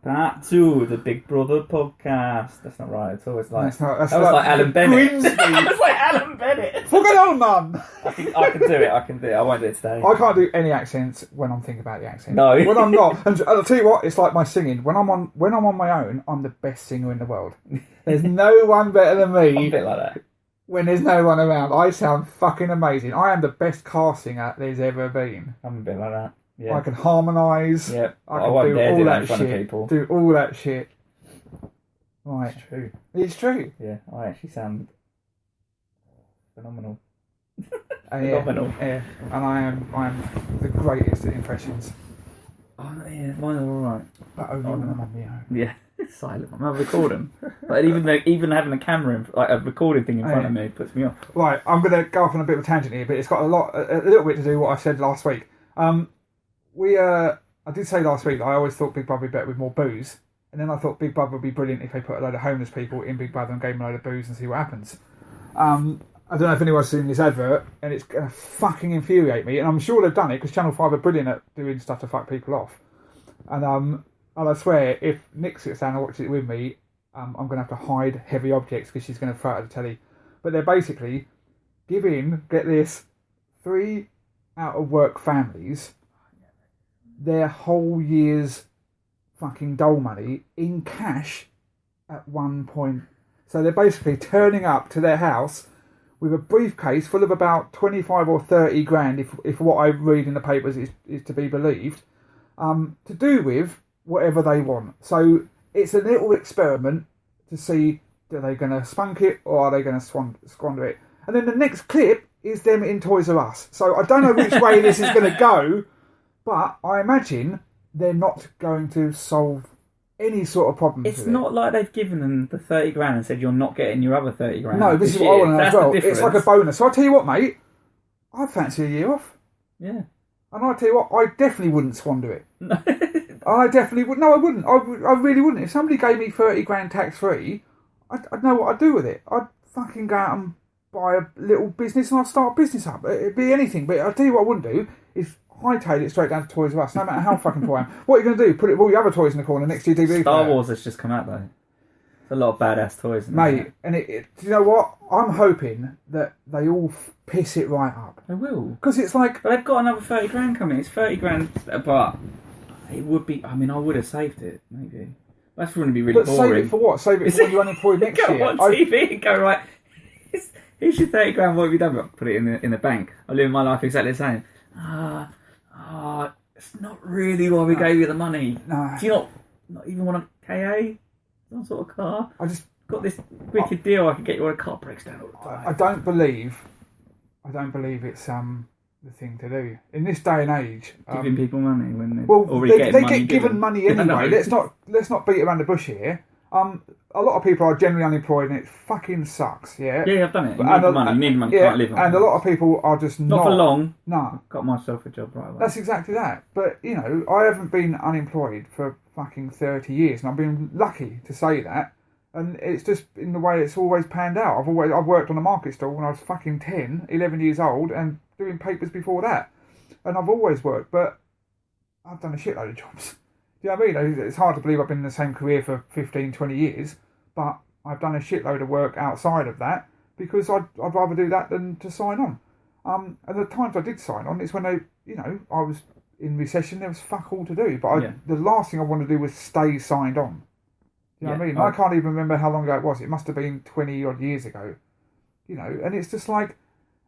Part 2, the Big Brother podcast. That's not right. It's always like That was like Alan Bennett. Grimsby. That was like Alan Bennett. Fucking on, man. I can do it. I won't do it today. I can't do any accents when I'm thinking about the accent. No. When I'm not. And I'll tell you what, it's like my singing. When I'm on my own, I'm the best singer in the world. There's no one better than me. I'm a bit like that. When there's no one around. I sound fucking amazing. I am the best car singer there's ever been. I'm a bit like that. Yeah. I can harmonise. Yeah. I can do all that shit. Do all that shit. Right. It's true. It's true. Yeah, I actually sound phenomenal. Phenomenal. Yeah. And I am the greatest at impressions. Oh yeah, mine are alright. But only when I'm on my own. Yeah. Silent. I'm recording. But even having a camera, like a recording thing in front of me, puts me off. Right, I'm going to go off on a bit of a tangent here, but it's got a little bit to do with what I said last week. I did say last week that I always thought Big Brother would be better with more booze, and then I thought Big Brother would be brilliant if they put a load of homeless people in Big Brother and gave them a load of booze and see what happens. I don't know if anyone's seen this advert, and it's going to fucking infuriate me, and I'm sure they've done it because Channel 5 are brilliant at doing stuff to fuck people off. And I swear, if Nick sits down and watches it with me, I'm going to have to hide heavy objects because she's going to throw it at the telly. But they're basically giving, get this, 3 out-of-work families their whole year's fucking dole money in cash at one point. So they're basically turning up to their house with a briefcase full of about 25 or 30 grand, if what I read in the papers is to be believed, to do with whatever they want. So it's a little experiment to see, are they going to spunk it or are they going to squander it? And then the next clip is them in Toys R Us. So I don't know which way this is going to go, but I imagine they're not going to solve any sort of problem. It's not like they've given them the 30 grand and said you're not getting your other 30 grand. No, this is what I want to know as well. It's like a bonus. So I tell you what, mate, I'd fancy a year off. Yeah. And I tell you what, I definitely wouldn't squander it. I definitely would. No, I wouldn't. I really wouldn't. If somebody gave me 30 grand tax free, I'd know what I'd do with it. I'd fucking go out and buy a little business and I'd start a business up. It'd be anything. But I'll tell you what I wouldn't do is hightail it straight down to Toys R Us, no matter how fucking poor I am. What are you going to do? Put all your other toys in the corner next to your DVD Star player? Wars has just come out though. There's a lot of badass toys in Mate, there. and do you know what? I'm hoping that they all piss it right up. They will. Because it's like... But they've got another 30 grand coming. It's 30 grand, but it would be... I mean, I would have saved it, maybe. That's going to be really boring. But save it for what? Save it for when you're unemployed next go year? on TV and go, right, here's your 30 grand, what have you done? But put it in the bank. I live my life exactly the same. It's not really why we gave you the money. No. Do you not even want a KA? Some sort of car? I just got this wicked deal. I can get you on a car breaks down all the time. I don't believe it's the thing to do in this day and age. Giving people money when they they get given money anyway. Let's not beat around the bush here. A lot of people are generally unemployed and it fucking sucks. Yeah. Yeah, I've done it. You need the money. You need the money. Yeah, Can't live on and it. a lot of people are just not for long. No. Got myself a job right away. That's exactly that. But you know, I haven't been unemployed for fucking 30 years, and I've been lucky to say that. And it's just in the way it's always panned out. I've worked on a market stall when I was fucking 10, 11 years old, and doing papers before that. And I've always worked, but I've done a shitload of jobs. Do you know what I mean? It's hard to believe I've been in the same career for 15, 20 years, but I've done a shitload of work outside of that because I'd rather do that than to sign on. And the times I did sign on, it's when I was in recession, there was fuck all to do. But the last thing I wanted to do was stay signed on. You know what I mean? I can't even remember how long ago it was. It must have been 20 odd years ago. You know, and it's just like...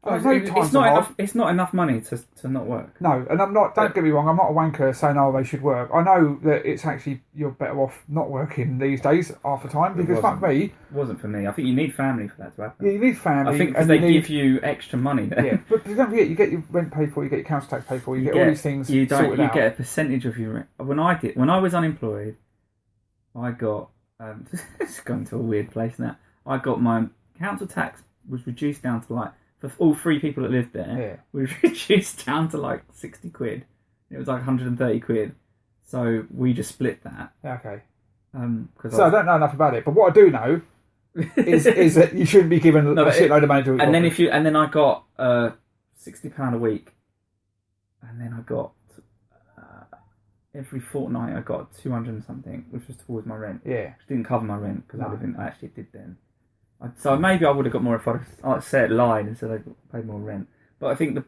It's not enough money to not work. No, and I'm not... Don't get me wrong, I'm not a wanker saying, they should work. I know that it's actually... You're better off not working these days half the time because fuck me... It wasn't for me. I think you need family for that to happen. Yeah, you need family. I think because they give you extra money there. Yeah, but don't forget, you get your rent paid for, you get your council tax paid for, you get all these things sorted out. You get a percentage of your rent. When I was unemployed, I got... it's gone to a weird place now. I got my council tax was reduced down to like... For all 3 people that lived there, was reduced down to like 60 quid. It was like 130 quid. So we just split that. Okay. I don't know enough about it, but what I do know is that you shouldn't be given a shitload of money to... And then I got £60 a week. And then I got every fortnight I got 200 and something, which was towards my rent. Yeah. Which didn't cover my rent because I actually did then. So maybe I would have got more if I'd set line instead of paid more rent. But I think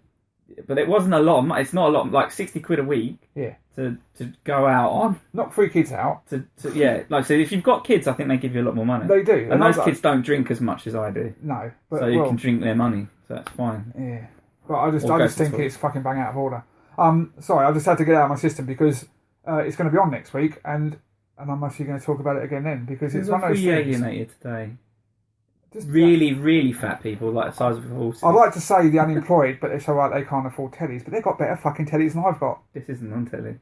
but it wasn't a lot of money. It's not a lot, like 60 quid a week. Yeah. To go out on. Knock 3 kids out. Yeah, like so if you've got kids, I think they give you a lot more money. They do. And those kids don't drink as much as I do. No. But, so you can drink their money, so that's fine. Yeah. But I just think it's fucking bang out of order. Sorry, I just had to get it out of my system because it's going to be on next week and I'm actually going to talk about it again then because it's one of those things. Alienated today. Just really, really fat people, like the size of horses. I'd like to say the unemployed, but it's alright they can't afford tellies, but they've got better fucking tellies than I've got. This isn't on telly.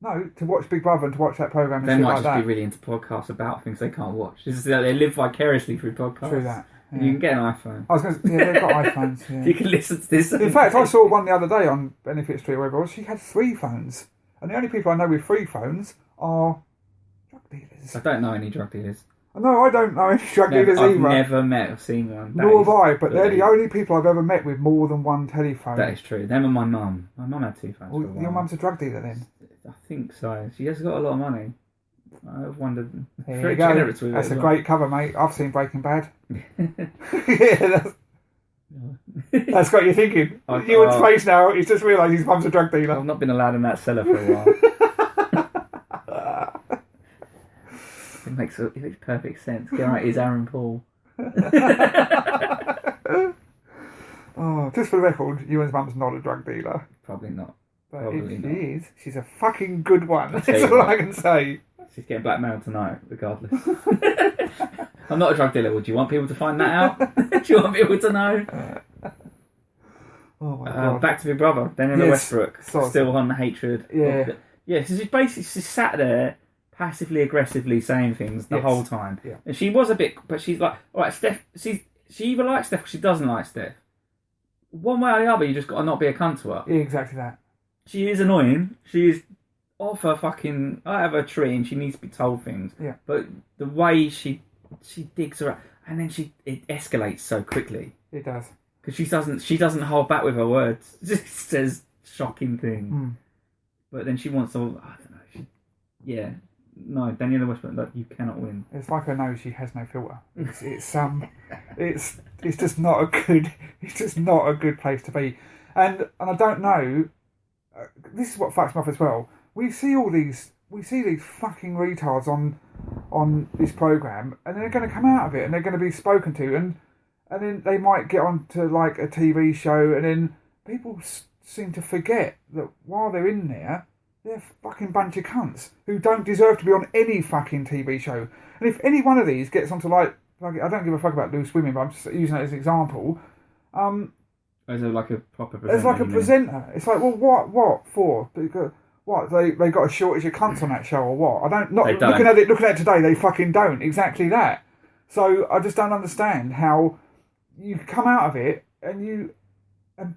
No, to watch Big Brother and to watch that programme and they shit might like just that. be really into podcasts about things they can't watch. This is they live vicariously through podcasts. True that. Yeah. You can get an iPhone. I was going to say, they've got iPhones. Yeah. You can listen to this. In fact, I saw one the other day on Benefit Street or wherever it was. She had 3 phones. And the only people I know with 3 phones are drug dealers. I don't know any drug dealers. No, I don't know any drug dealers either. I've never met or seen one. Nor have I, but they're the only people I've ever met with more than one telephone. That is true. Them and my mum. My mum had 2 phones for a while. Your mum's a drug dealer then? I think so. She has got a lot of money. I've wondered. There you go. That's a great cover, mate. I've seen Breaking Bad. Yeah, that's got you thinking. Ewan's face now, he's just realised his mum's a drug dealer. I've not been allowed in that cellar for a while. It makes perfect sense. Get right, is Aaron Paul. Oh, just for the record, Ewan's mum's not a drug dealer. Probably not. But if she is, she's a fucking good one. That's all I can say. She's getting blackmailed tonight, regardless. I'm not a drug dealer. Do you want people to find that out? Do you want people to know? Oh my God. Back to Big Brother. Daniela Westbrook. Still on hatred. Yeah. Yeah, so she's basically sat there passively aggressively saying things the whole time. Yeah. And she was a bit, but she's like, alright, Steph, she either likes Steph or she doesn't like Steph. One way or the other, you just got to not be a cunt to her. Yeah, exactly that. She is annoying. She is off her fucking, out of her tree and she needs to be told things. Yeah. But the way she digs her up, and then it escalates so quickly. It does. Because she doesn't hold back with her words. She says shocking things. Mm. But then she wants to, I don't know. No, Daniela Westbrook, you cannot win. It's like I know she has no filter. It's just not a good. It's just not a good place to be. And I don't know. This is what fucks me off as well. We see these fucking retards on this program, and they're going to come out of it, and they're going to be spoken to, and then they might get onto like a TV show, and then people seem to forget that while they're in there, they're a fucking bunch of cunts who don't deserve to be on any fucking TV show. And if any one of these gets onto like I don't give a fuck about loose women, but I'm just using it as an example. As like a proper presenter. As like a presenter. It's like, well, what for? Because what they got a shortage of cunts on that show or what? Looking at it today, they fucking don't. Exactly that. So I just don't understand how you come out of it and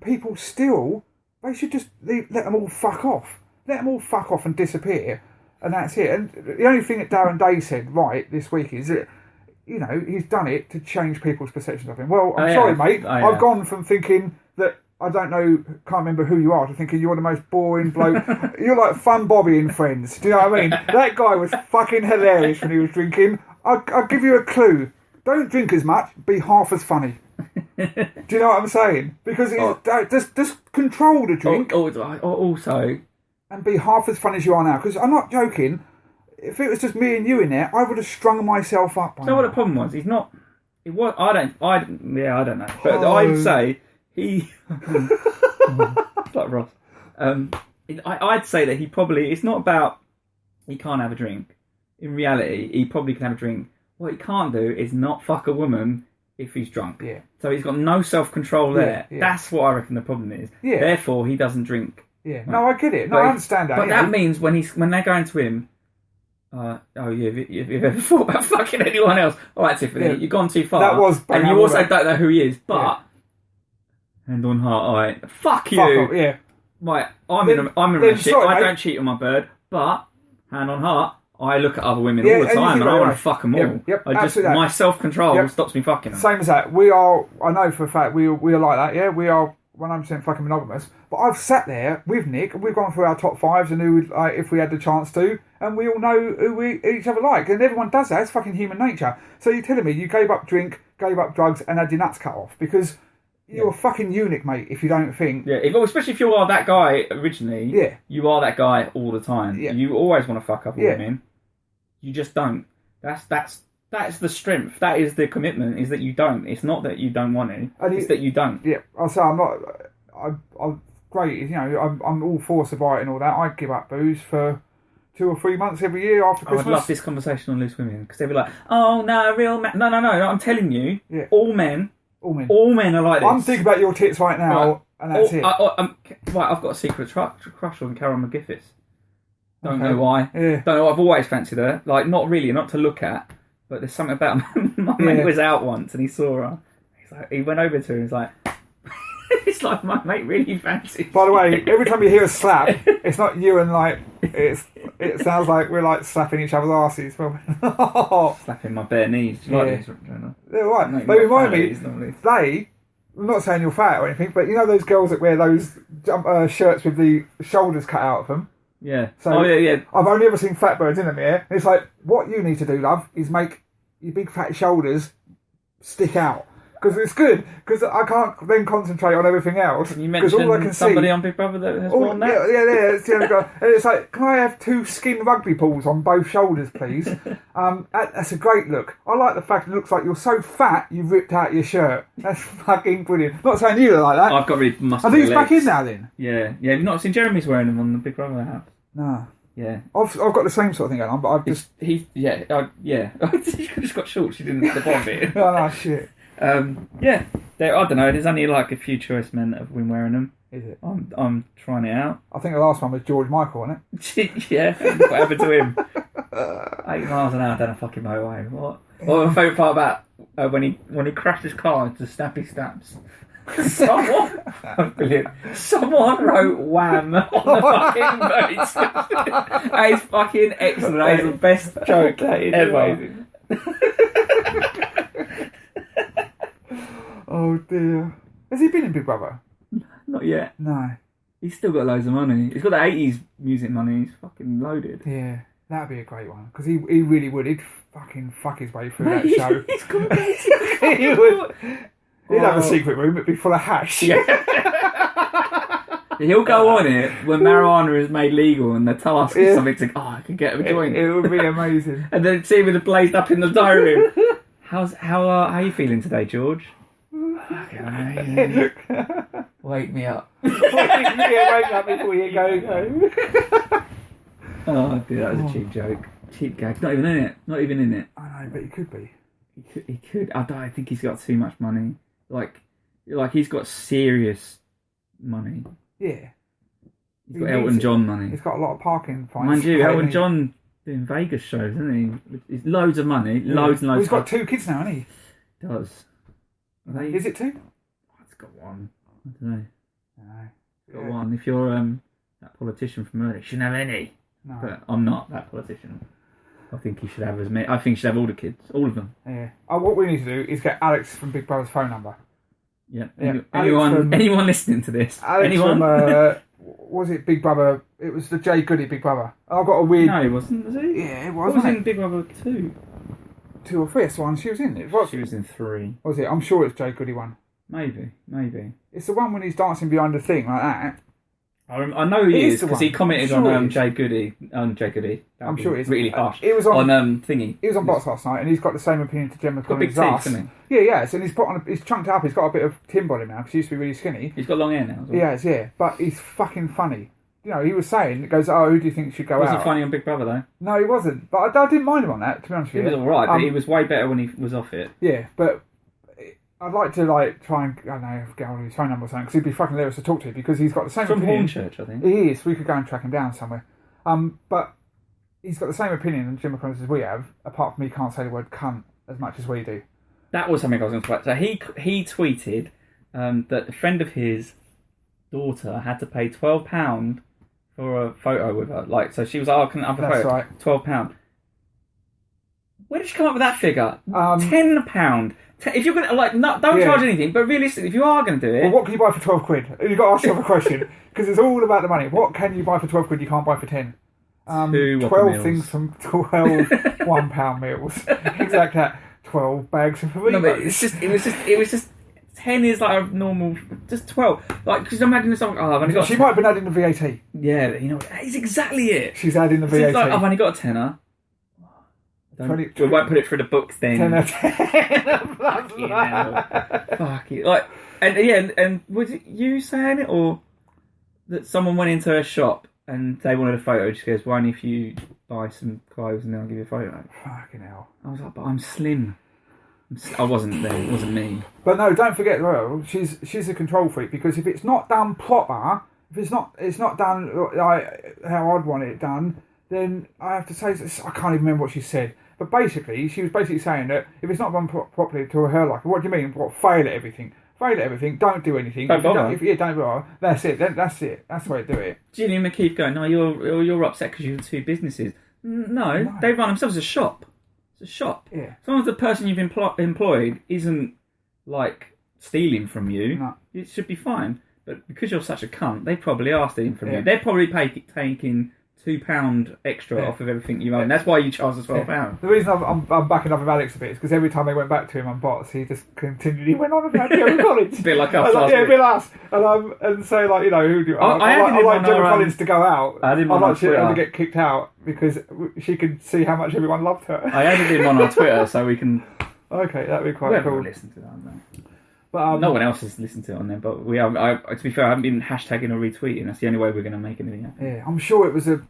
people still, they should just let them all fuck off. Let them all fuck off and disappear, and that's it. And the only thing that Darren Day said right this week is that, he's done it to change people's perceptions of him. Well, I'm sorry, mate. I've gone from thinking that I don't know, can't remember who you are, to thinking you're the most boring bloke. You're like Fun Bobby in Friends. Do you know what I mean? That guy was fucking hilarious when he was drinking. I'll give you a clue. Don't drink as much. Be half as funny. Do you know what I'm saying? Because just control the drink. Also. And be half as funny as you are now. Because I'm not joking. If it was just me and you in there, I would have strung myself up. Do you know what the problem was? He's not. It was. I don't know. But I'd say he. It's like Ross. I'd say that he probably. It's not about he can't have a drink. In reality, he probably can have a drink. What he can't do is not fuck a woman if he's drunk. Yeah. So he's got no self-control there. Yeah. That's what I reckon the problem is. Yeah. Therefore, he doesn't drink. Yeah. Right. No, I get it. No, I understand that. But that means when they're going to him. If you've ever thought about fucking anyone else? All right, Tiffany, you've gone too far. That was, and you also don't know who he is. But hand on heart, all right, fuck you. Fuck off, yeah. Right, I'm in a relationship. I don't cheat on my bird, but hand on heart, I look at other women all the time, and I want to fuck them all. Yep, my self control stops me fucking them. Same as that. We are. I know for a fact we are like that. Yeah, we are 100% fucking monogamous. But I've sat there with Nick, and we've gone through our top fives and who would, like, if we had the chance to, and we all know who we each other like, and everyone does that. It's fucking human nature. So you're telling me you gave up drink, gave up drugs, and had your nuts cut off because you're a fucking eunuch, mate. If you don't think, especially if you are that guy originally, you are that guy all the time. Yeah. You always want to fuck up women. You just don't. That's the strength. That is the commitment. Is that you don't. It's not that you don't want to. It's that you don't. Yeah, I'll say I'm not. I'm great. You know, I'm all for sobriety and all that. I'd give up booze for 2 or 3 months every year after Christmas. I would love this conversation on loose women because they'd be like, "Oh no, real man." No. I'm telling you, all men are like this. I'm thinking about your tits right now, and that's it. I've got a secret crush on Carol McGiffis. Don't know why. Yeah. Don't know. I've always fancied her. Like, not really, not to look at. But there's something about my mate was out once and he saw her. He went over to her and he's like, it's like my mate really fancies. By the way, every time you hear a slap, it's not you and like it sounds like we're like slapping each other's asses. Slapping my bare knees. Like this, they're right. No, they remind me. I'm not saying you're fat or anything, but you know those girls that wear those shirts with the shoulders cut out of them. Yeah. So I've only ever seen fat birds in them here. It's like, what you need to do, love, is make your big fat shoulders stick out. Because it's good. Because I can't then concentrate on everything else. You mentioned somebody on Big Brother that has worn that? Yeah. It's the only guy. And it's like, can I have 2 skin rugby balls on both shoulders, please? That's a great look. I like the fact it looks like you're so fat you've ripped out your shirt. That's fucking brilliant. Not saying you look like that. I've got really muscular I think he's legs. Back in now then. Yeah. You've not seen Jeremy's wearing them on the Big Brother house? No. Yeah. I've got the same sort of thing going on, but I've just... You just got shorts, you didn't the bottom bit. Oh, no, shit. I don't know. There's only like a few choice men that have been wearing them. Is it? I'm trying it out. I think the last one was George Michael, wasn't it? Yeah. What happened to him? 8 miles an hour down a fucking motorway. What? Well, my favourite part about when he crashed his car into Snappy Snaps. Someone wrote "wham" on the fucking boat. That is fucking excellent. That is the best joke ever. Oh dear. Has he been in Big Brother? Not yet. No. He's still got loads of money. He's got the 80s music money. He's fucking loaded. Yeah, that'd be a great one. Because he really would. He'd fucking fuck his way through that show. He's got He would. He'd have a secret room. It'd be full of hash. Yeah. He'll go on it when marijuana is made legal and the task is something to, I can get a joint. It would be amazing. And then see him blazed up in the diary room. How are you feeling today, George? Wake me up. Wake up before you go. Oh, dude, that was a cheap joke. Cheap gag. Not even in it. Not even in it. I know, but he could be. He could. I think he's got too much money. Like he's got serious money. Yeah. He's got Elton John money. He's got a lot of parking fines. Mind you, Elton John doing Vegas shows, isn't he? He's loads of money. Yeah. Loads and loads. Well, he's got 2 kids now, hasn't he? Does. Is it 2? Oh, it's got 1. I don't know. No. It's got 1. If you're that politician from earlier, you shouldn't have any. No. But I'm not that politician. I think he should have as many. I think he should have all the kids, all of them. Yeah. What we need to do is get Alex from Big Brother's phone number. Yeah. Anyone listening to this? Alex anyone? From, was it Big Brother? It was the Jay Goody Big Brother. I've got a weird... No, he wasn't, was he? Yeah, it was. was in Big Brother 2. 2 or 3, that's the one she was in. She was in 3. Was it? I'm sure it's Jay Goody one. Maybe. It's the one when he's dancing behind the thing like that. I know he is because he commented on Jay Goody. I'm sure it is. Really harsh. It was on thingy. He was on Box last night, and he's got the same opinion to Gemma Collins' ass. Isn't he? Yeah, yes, and he's chunked up. He's got a bit of timber on him now because he used to be really skinny. He's got long hair now. As well. He has, yeah, but he's fucking funny. You know, he was saying, it goes, oh, who do you think should go out? Wasn't funny on Big Brother though. No, he wasn't. But I didn't mind him on that, to be honest with you. He was alright, but he was way better when he was off it. Yeah, but I'd like to try and, I don't know, get hold of his phone number or something, because he'd be fucking hilarious to talk to, because he's got the same From opinion. Hornchurch, I think. He is. We could go and track him down somewhere. But he's got the same opinion on Gemma Collins as we have, apart from he can't say the word cunt as much as we do. That was something I was going to talk about. So he tweeted that a friend of his daughter had to pay £12 for a photo with her. Like, so she was like, oh, can I have a photo? Right. £12. Where did she come up with that figure? £10. If you're gonna don't charge anything, but realistically, if you are gonna do it, well, what can you buy for 12 quid? You've got to ask yourself a question because it's all about the money. What can you buy for 12 quid? You can't buy for 10. 2 12 things from 12 £1 meals. Exactly that. 12 bags of burritos. No, but it was just 10 is like a normal, just 12. Like, because I'm adding this on. Oh, I've only got. She might have been adding the VAT. Yeah, you know, that is exactly it. She's adding the VAT. It's like, I've only got a tenner. We won't put it through the books then. 10 out of 10. Fuck it. Like, and was it you saying it, or that someone went into a shop and they wanted a photo? She goes, "Why only if you buy some clothes and then I'll give you a photo?" Fucking hell. I was like, "But I'm slim." I wasn't there. It wasn't me. But no, don't forget, well, she's a control freak because if it's not done proper, if it's not done like how I'd want it done, then I have to say, I can't even remember what she said. But basically, she was basically saying that if it's not done properly to her liking, what do you mean? What, fail at everything? Fail at everything. Don't do anything. Don't bother. Don't bother. That's it. That's it. That's the way to do it. Gillian McKeith going, "No, you're upset because you have 2 businesses." No, they run themselves as a shop. It's a shop. Yeah. As long as the person you've employed isn't like stealing from you, it should be fine. But because you're such a cunt, they probably are stealing from you. They're probably taking £2 extra off of everything you own. That's why you charge us £12. The reason I'm backing up with Alex a bit is because every time they went back to him on bots, he just continually went on about Jerry Collins. A bit like us. A bit like us. And say like, you know, who do I like Jerry Collins to go out. I didn't want her to get kicked out because she could see how much everyone loved her. I added him on our Twitter so we can. Okay, that'd be quite cool. Listen to that, man. But no one else has listened to it on there, but we are. To be fair, I haven't been hashtagging or retweeting. That's the only way we're going to make anything happen. Yeah, I'm sure it was a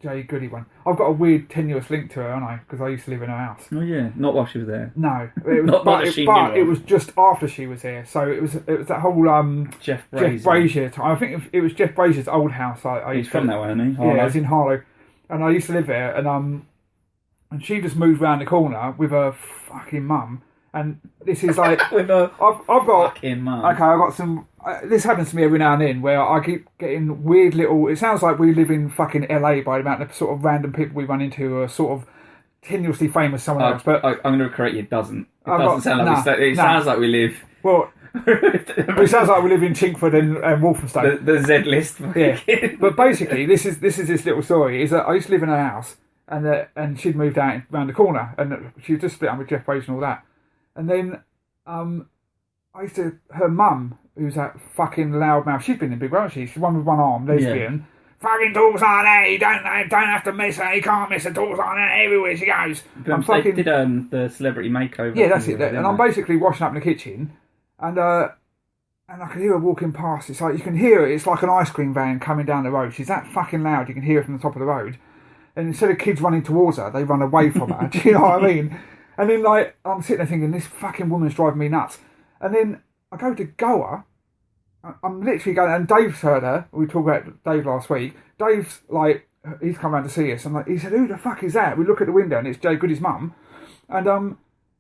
Jay Goody one. I've got a weird tenuous link to her, haven't I? Because I used to live in her house. Oh yeah, not while she was there. No, it was, but it was just after she was here. So it was that whole Jeff Brazier time. I think it was Jeff Brazier's old house. He's from that way, isn't he? Harlow. Yeah, it was in Harlow, and I used to live there. And she just moved round the corner with her fucking mum. And this is like with a I've got fucking mum. Okay, I've got some. This happens to me every now and then, where I keep getting weird little. It sounds like we live in fucking LA by the amount of sort of random people we run into who are sort of tenuously famous someone else. But I'm going to correct you. It doesn't. It doesn't sound like we. It sounds like we live. Well, it sounds like we live in Chingford and Walthamstow. The Z list. Yeah. But basically, this is this little story. Is that I used to live in her house, and she'd moved out around the corner, and she was just split up with Jeff Brazier and all that. And then I used to, her mum, who's that fucking loudmouth, she's been in Big Brother, she's one with one arm, lesbian. Yeah. Fucking doors on there, you don't have to miss her, you can't miss her, doors on there, everywhere she goes. They did the celebrity makeover. Yeah, that's it. And I'm basically washing up in the kitchen, and I can hear her walking past. It's like, you can hear it, it's like an ice cream van coming down the road. She's that fucking loud, you can hear her from the top of the road. And instead of kids running towards her, they run away from her. Do you know what I mean? And then, like, I'm sitting there thinking, this fucking woman's driving me nuts. And then I go to Goa. I'm literally going, and Dave's heard her. We talked about Dave last week. Dave's like, he's come around to see us. And like, he said, "Who the fuck is that?" We look at the window, and it's Jay Goody's mum. And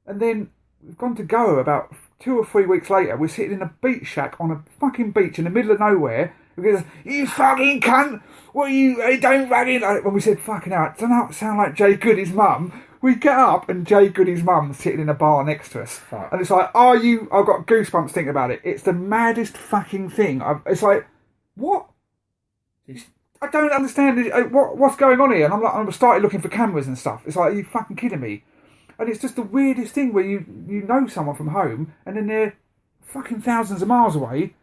then we've gone to Goa about 2 or 3 weeks later. We're sitting in a beach shack on a fucking beach in the middle of nowhere. He goes, "You fucking cunt! What are you? Don't run in!" When we said, "Fucking hell, doesn't that sound like Jay Goody's mum?" We get up and Jay Goody's mum's sitting in a bar next to us. Fuck. And it's like, I've got goosebumps thinking about it. It's the maddest fucking thing. It's like, what? I don't understand. What's going on here? And I'm started looking for cameras and stuff. It's like, are you fucking kidding me? And it's just the weirdest thing where you know someone from home and then they're fucking thousands of miles away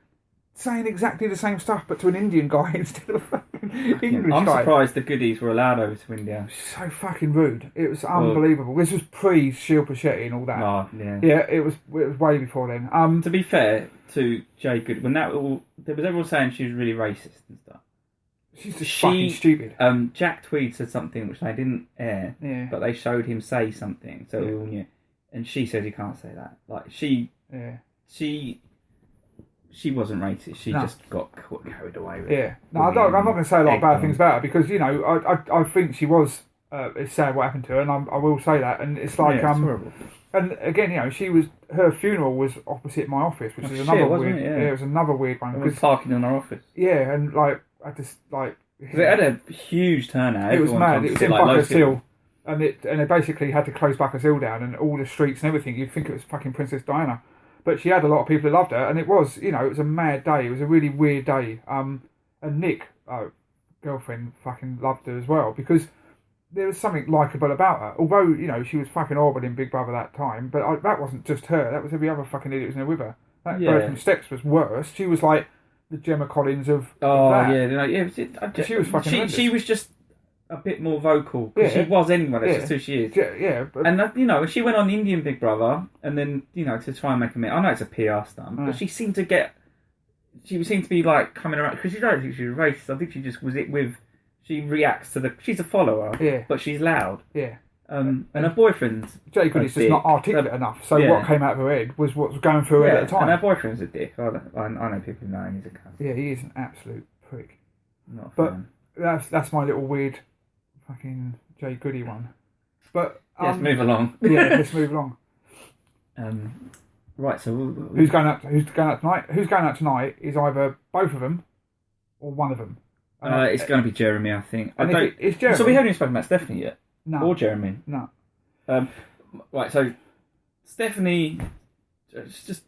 saying exactly the same stuff but to an Indian guy instead of a fucking English guy. I'm surprised the goodies were allowed over to India. So fucking rude. It was unbelievable. This was pre-Shield Pachetti and all that. Oh, yeah. Yeah, it was way before then. To be fair to Jay Goody, when there was everyone saying she was really racist and stuff. She's just fucking stupid. Jack Tweed said something which they didn't air, but they showed him say something, so we all knew. And she said, "You can't say that." Like she wasn't racist. She just got carried away with it. Yeah. No, I'm not going to say a lot of bad things about her because I think she was. It's sad what happened to her, and I will say that. And it's like it's horrible. And again, her funeral was opposite my office, which is another weird. It was another weird one. It was parking in our office. Yeah, and like I just like. It had a huge turnout. It was mad. It was in Buckhurst Hill. and they basically had to close Buckers-Hill down and all the streets and everything. You'd think it was fucking Princess Diana, but she had a lot of people who loved her, and it was, it was a mad day. It was a really weird day. And Nick, girlfriend, fucking loved her as well because there was something likeable about her. Although she was fucking horrible in Big Brother that time, but that wasn't just her. That was every other fucking idiot who was in there with her. That girl from Steps was worse. She was like the Gemma Collins of that. She was fucking. She was just a bit more vocal because she was anyway. That's just who she is. And she went on the Indian Big Brother, and then to try and make a minute. I know it's a PR stunt, but she seemed to get. She seemed to be like coming around because she don't think she was racist. I think she just was it with. She reacts to the. She's a follower, but she's loud. Yeah. And her boyfriend's Jay Goody's just not articulate enough. So what came out of her head was what was going through her head at the time. And her boyfriend's a dick. I know people who know him. He's a cunt. Yeah, he is an absolute prick. Not but fun. that's my little weird fucking Jay Goody one. But let's move along. Let's move along. Right. So who's going out tonight? Who's going out tonight is either both of them or one of them. It's going to be Jeremy, I think. It's Jeremy. So we haven't even spoken about Stephanie yet. No. Or Jeremy. No. Right, so Stephanie has just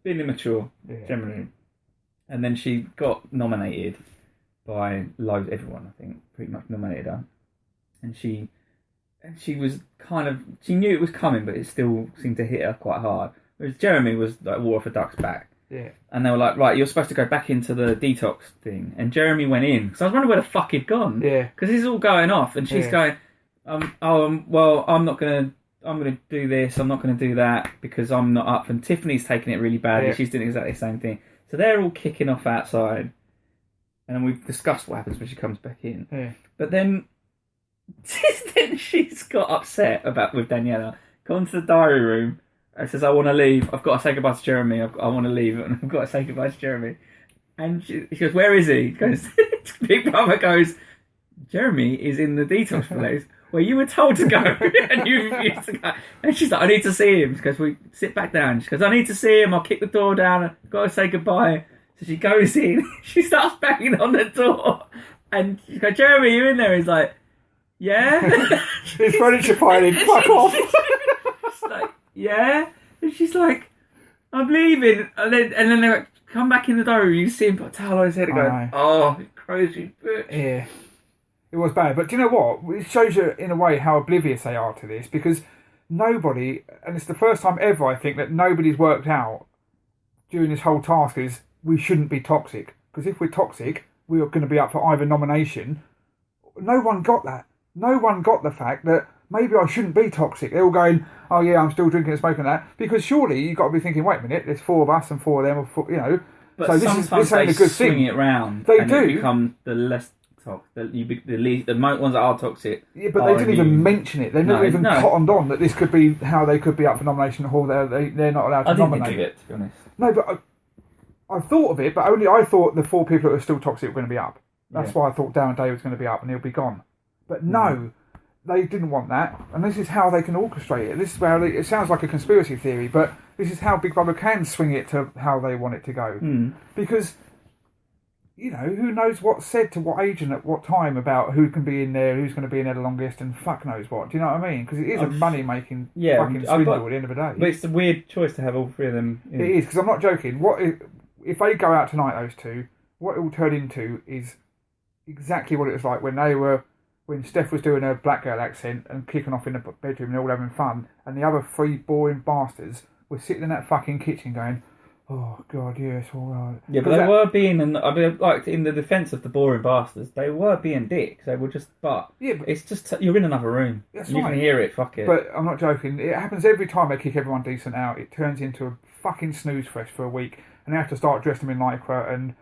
been immature, generally. And then she got nominated by everyone, I think, pretty much nominated her. And she was she knew it was coming, but it still seemed to hit her quite hard. Whereas Jeremy was like water off a duck's back. Yeah. And they were like, right, you're supposed to go back into the detox thing. And Jeremy went in. Because I was wondering where the fuck he'd gone. Yeah. Because this is all going off. And she's going... well, I'm going to do this, I'm not going to do that because I'm not up. And Tiffany's taking it really badly. Yeah. She's doing exactly the same thing. So they're all kicking off outside. And then we've discussed what happens when she comes back in. Yeah. But then she's got upset with Daniela, gone to the diary room and says, I want to leave. I've got to say goodbye to Jeremy. I want to leave and I've got to say goodbye to Jeremy. And she goes, where is he? Big Brother goes, Jeremy is in the detox place. Where you were told to go and you refused to go. And she's like, I need to see him. She goes, we sit back down. She goes, I need to see him. I'll kick the door down. I've got to say goodbye. So she goes in. She starts banging on the door. And she goes, Jeremy, you in there? He's like, yeah. There's furniture piling. Fuck off. She's like, yeah. And she's like, I'm leaving. And then they like, come back in the door. You see him put a towel on his head and go, oh, crazy bitch. Yeah. It was bad, but do you know what? It shows you, in a way, how oblivious they are to this, because nobody, and it's the first time ever, I think, that nobody's worked out during this whole task is we shouldn't be toxic. Because if we're toxic, we are going to be up for either nomination. No one got that. No one got the fact that maybe I shouldn't be toxic. They're all going, oh yeah, I'm still drinking and smoking that. Because surely you've got to be thinking, wait a minute, there's 4 of us and 4 of them, or But so sometimes this ain't they a good swing thing. it round. They and do. It become the less the ones that are toxic. Yeah, but they didn't even mention it. They never even cottoned on that this could be how they could be up for nomination, or they're not allowed to nominate. I didn't think of it, to be honest. No, but I thought of it, but only I thought the 4 people that were still toxic were going to be up. That's why I thought Darren Day was going to be up and he'll be gone. But no, they didn't want that, and this is how they can orchestrate it. This is where it sounds like a conspiracy theory, but this is how Big Brother can swing it to how they want it to go. Because... who knows what's said to what age and at what time about who can be in there, who's going to be in there the longest, and fuck knows what. Do you know what I mean? Because it is a money-making fucking swindle at the end of the day. But it's a weird choice to have all 3 of them. It is, because I'm not joking. What if they go out tonight, those 2, what it will turn into is exactly what it was like when Steph was doing her black girl accent and kicking off in the bedroom and all having fun, and the other 3 boring bastards were sitting in that fucking kitchen going, oh God, yes, all right. Yeah, but they were being, like in the defence of the boring bastards, they were being dicks. They were just, but it's just you're in another room. That's you can hear it. Fuck it. But I'm not joking. It happens every time they kick everyone decent out. It turns into a fucking snooze fest for a week, and they have to start dressing them in lycra and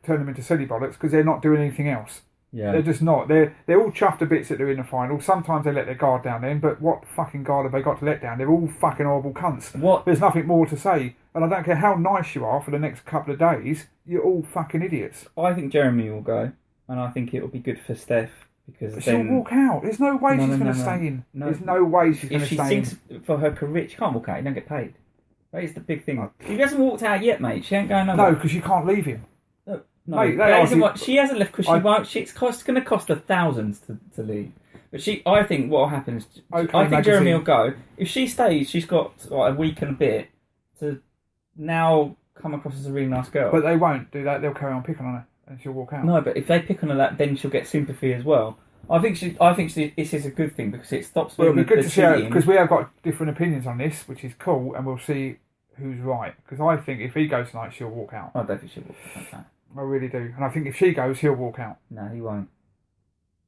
turn them into silly bollocks because they're not doing anything else. Yeah, they're just not. They're all chuffed to bits that they're in the final. Sometimes they let their guard down then, but what fucking guard have they got to let down? They're all fucking horrible cunts. What? There's nothing more to say. And I don't care how nice you are for the next couple of days, you're all fucking idiots. I think Jeremy will go, and I think it will be good for Steph because but she'll walk out. There's no way she's going to stay in. No. There's no way she's going to stay in. If she sings for her career, she can't walk out. You don't get paid. That is the big thing. She hasn't walked out yet, mate. She ain't going nowhere. No, because you can't leave him. No, mate, that isn't what she hasn't left because she won't. It's going to cost her thousands to leave. But I think what will happen is, OK I think magazine. Jeremy will go. If she stays, she's got like a week and a bit to now come across as a really nice girl. But they won't do that. They'll carry on picking on her, and she'll walk out. No, but if they pick on her, then she'll get sympathy as well. I think this is a good thing because it stops. Well, it'll be good to see cheating. because we have got different opinions on this, which is cool, and we'll see who's right. Because I think if he goes tonight, she'll walk out. I don't think she'll walk out. I really do, and I think if she goes, he'll walk out. No, he won't.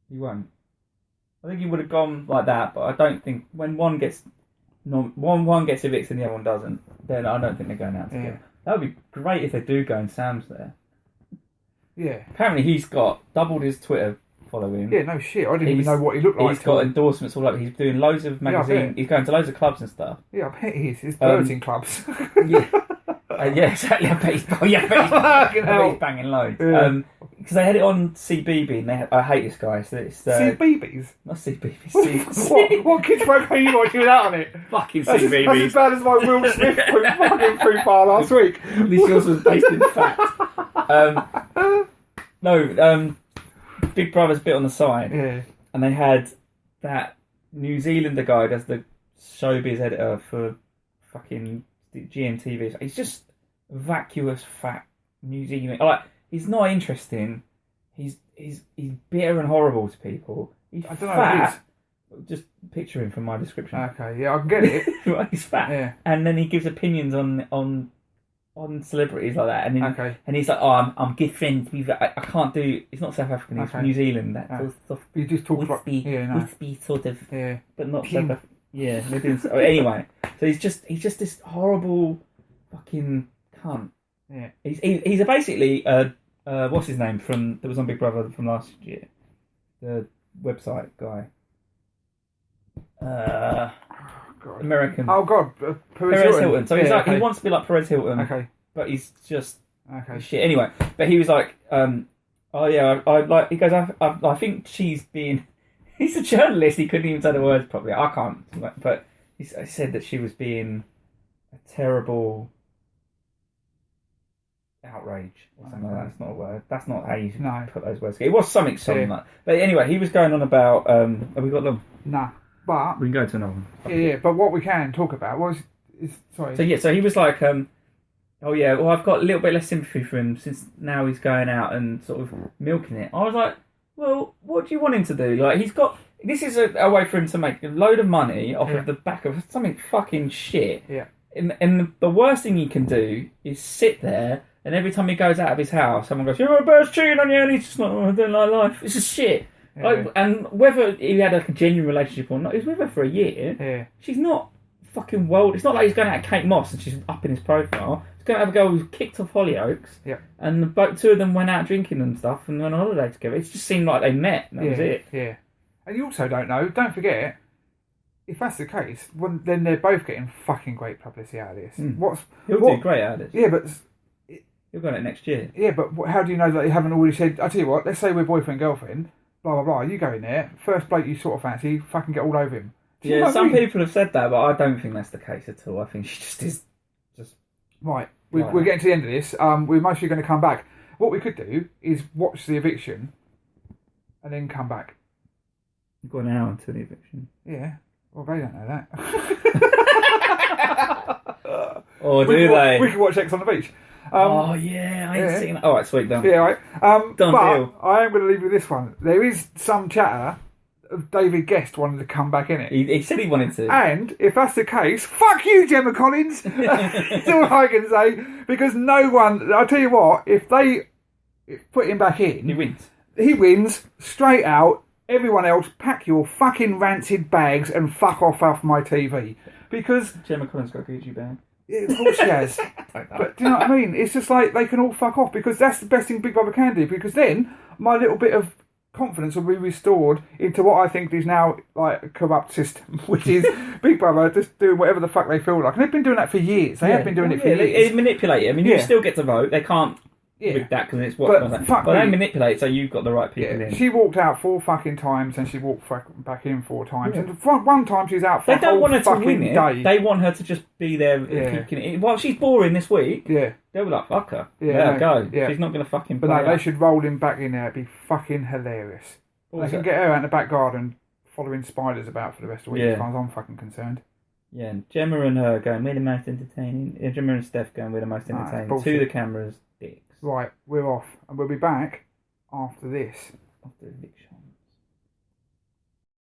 He won't. I think he would have gone like that, but I don't think when one gets evicted and the other one doesn't, then I don't think they're going out together. Yeah. That would be great if they do go and Sam's there. Yeah. Apparently he's got doubled his Twitter following. Yeah, no shit. I didn't even know what he looked like. He's got endorsements all over. He's doing loads of magazines. He's going to loads of clubs and stuff. Yeah, I bet he is. There's birds in clubs. Yeah. Yeah, exactly. I bet he's banging loads. Yeah. Because they had it on CBeebies, and I hate this guy. So it's CBeebies? not CBeebies. What kids program are you watching with that on it? Fucking That's CBeebies. as bad as my Will Smith fucking profile last week. At least yours was based in fact. Big Brother's bit on the side, Yeah. and they had that New Zealander guy does the showbiz editor for fucking GMTV. He's just vacuous, fat New Zealand. He's not interesting. He's bitter and horrible to people. He's I don't know fat. Just picture him from my description. Okay, yeah, I can get it. Right, he's fat, Yeah. and then he gives opinions on celebrities like that, and then, Okay. and he's like, "Oh, I'm good friends with. I can't do. It's not South African. It's Okay. New Zealand. That sort of stuff. You just talk about... Wispy, Yeah, no. wispy sort of, Yeah. but not King. South African. Yeah, they're doing anyway. So he's just this horrible fucking cunt. Yeah. He's basically what's his name that was on Big Brother from last year, the website guy. God. American. Oh, God. Perez Hilton. So he's Yeah, like, okay. he wants to be like Perez Hilton, Okay. but he's just Okay. shit. Anyway, but he was like, oh yeah, I like. He goes, I think she's being. He's a journalist. He couldn't even say the words properly. I can't. But he said that she was being a terrible outrage or something like that. That's not a word. That's not how you put those words. It was something like. But anyway, he was going on about. Have we got them? Nah, but We can go to another one. yeah. But what we can talk about is sorry. So he was like, oh yeah, well I've got a little bit less sympathy for him since now he's going out and sort of milking it. I was like, well, what do you want him to do? Like this is a way for him to make a load of money off of the back of something fucking shit. Yeah. And the worst thing he can do is sit there and every time he goes out of his house, someone goes, "Your bird's cheating on you," and he's just like, "Oh, I don't like life. It's just shit." Yeah. Like, and whether he had a genuine relationship or not, he was with her for a year. Yeah. She's not fucking world. It's not like he's going out with Kate Moss and she's up in his profile. He's going to have a girl who's kicked off Hollyoaks. Yeah. And the two of them went out drinking and stuff and went on holiday together. It just seemed like they met and that was it. Yeah. And you also don't forget, if that's the case, then they're both getting fucking great publicity out of this. He'll do great out of this. Yeah, but... He'll go on it next year. Yeah, but how do you know that they haven't already said... I tell you what, let's say we're boyfriend, girlfriend, blah, blah, blah, you go in there, first bloke you sort of fancy, fucking get all over him. Yeah, some people have said that, but I don't think that's the case at all. I think she just is... Right, we're getting to the end of this. We're mostly going to come back. What we could do is watch the eviction and then come back. You've got an hour until the eviction. Yeah, well, they don't know that. Or do they? We could watch X on the Beach. Oh, yeah, I ain't seen that. All right, sweet, done. Yeah, right. Done but deal. I am going to leave you with this one. There is some chatter of David Guest wanting to come back in it. He said he wanted to. And if that's the case, fuck you, Gemma Collins. That's all I can say. Because no one, I'll tell you what, if they put him back in, He wins straight out. Everyone else, pack your fucking rancid bags and fuck off my TV. Because Gemma Collins got a Gucci bag. Yeah, of course she has. But do you know what I mean? It's just like they can all fuck off because that's the best thing Big Brother can do. Because then my little bit of confidence will be restored into what I think is now like a corrupt system, which is Big Brother just doing whatever the fuck they feel like. And they've been doing that for years. They have been doing it for years. They manipulate it. I mean, you still get to vote. They can't with that because it's what. But they manipulate, so you've got the right people in. She walked out 4 fucking times and she walked back in 4 times. And one time she's out for they don't want her to win it. Day. They want her to just be there kicking it. Well, she's boring this week. Yeah. They'll be like, fuck her. Yeah, go. Yeah. She's not going to fucking play. But no, they should roll him back in there. It'd be fucking hilarious. They can get her out in the back garden following spiders about for the rest of the week, Yeah. as far as I'm fucking concerned. Yeah, and Gemma and her going, we're the most entertaining. Gemma and Steph going, we're the most Nah, it's entertaining. bullshit. To the cameras, dicks. Right, we're off, and we'll be back after this. After a big shot.